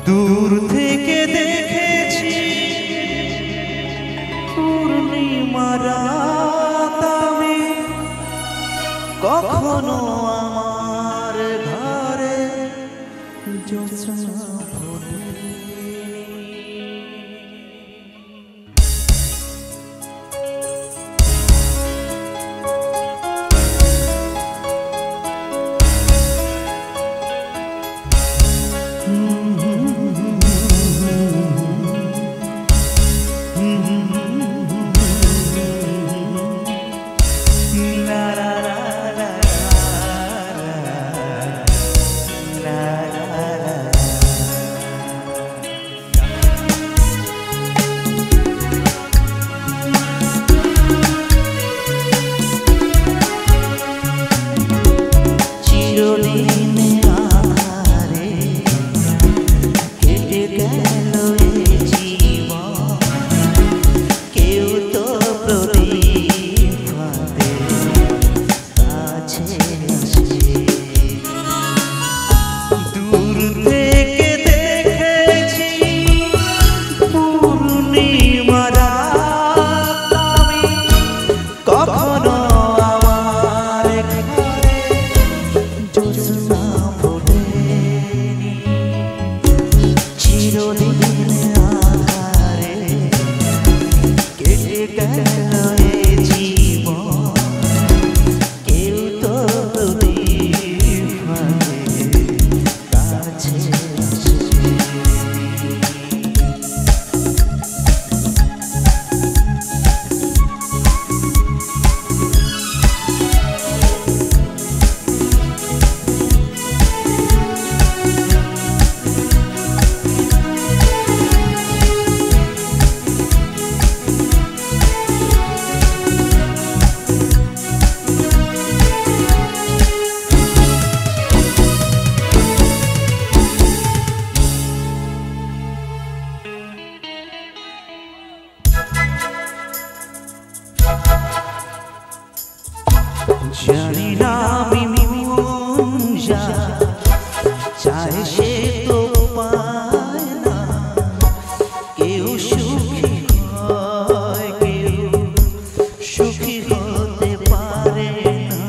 দূর থেকে দেখেছি পূর্ণিমা রাত আমি, কখনো আমার ঘরে জ্যোৎস্না ফোটেনি। জানি না আমি মন যা চায় সে তো পায় না, কেউ সুখী হয় কেউ সুখী হতে পারে না।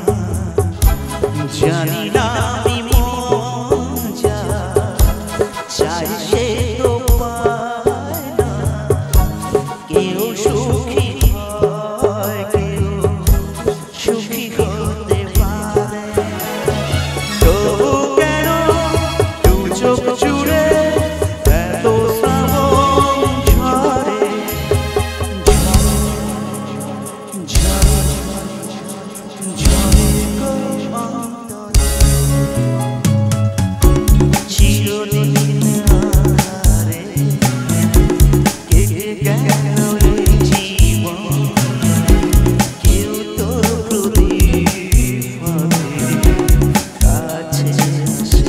জানি না আমি মন যা চায় সে তো পায় না, কেউ সুখী হয় কেউ সুখী হতে পারে। তবু কেন দু চোখ জুড়ে এত শ্রাবণ ঝরে, ঝরে ঝরে গো অন্তরে। চিরদিন আধারে কেটে গেল এই জীবন, কেউ তো প্রদীপ কাছে আসে।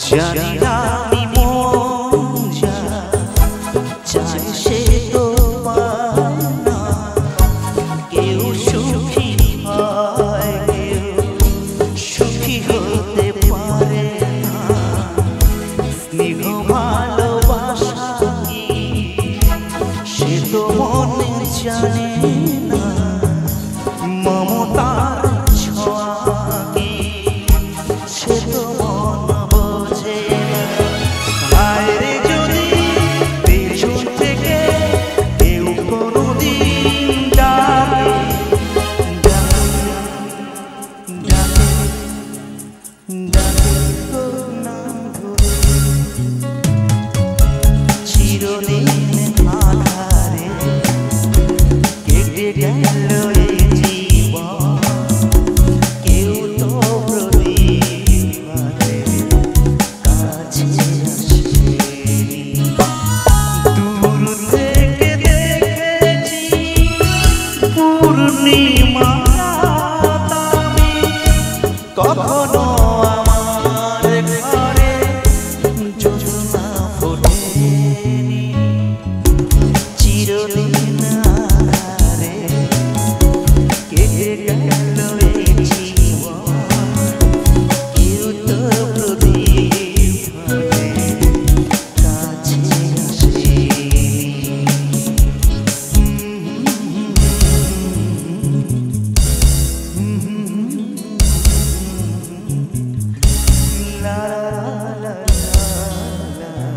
জানি না আমি মন যা চায় সে তো পায় না, কেউ সুখী হয় কেউ সুখী হতে পারে না। স্নেহ ভালোবাসা কি সে তো মনে জানে না, মমতার ছোঁয়া কি সে তো মন বোঝে না। হায়রে যদি পেছন থেকে কেউ চিরদিন আধারে কেটে গেল এই জীবন, কেউ তো প্রদীপ ভাবে কাছে আসেনি। লা লা লা লা লা লা।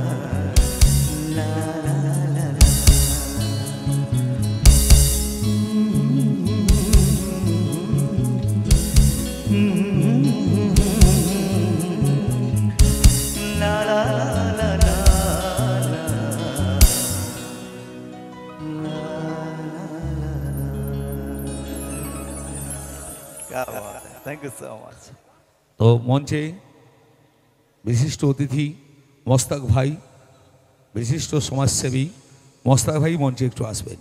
Thank you so much. তো মঞ্চে বিশিষ্ট অতিথি মোস্তাক ভাই, বিশিষ্ট সমাজসেবী মোস্তাক ভাই মঞ্চে একটু আসবেন।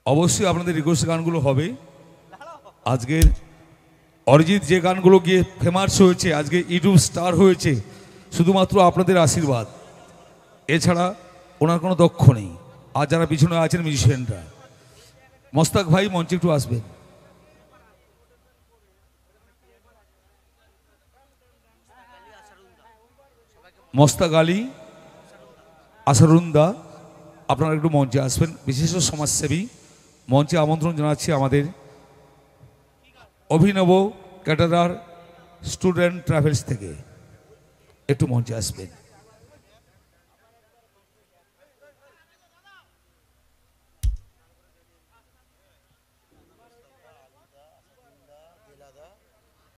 অবশ্যই আপনাদের রিকোয়েস্ট গানগুলো হবে। আজকের অরিজিৎ যে গানগুলো গিয়ে ফেমাস হয়েছে, আজকে ইউটিউব স্টার হয়েছে, শুধুমাত্র আপনাদের আশীর্বাদ, এছাড়া ওনার কোনো দক্ষ নেই। আর যারা পিছনে আছেন মিউজিশিয়ানরা, মোস্তাক ভাই মঞ্চে একটু আসবেন। মোস্তাক আলী, আসারুন্দা, আপনারা একটু মঞ্চে আসবেন। বিশিষ্ট সমাজসেবী মঞ্চে আমন্ত্রণ জানাচ্ছি আমাদের অভিনব ক্যাটারার স্টুডেন্ট ট্রাভেলস থেকে, একটু মঞ্চে আসবেন।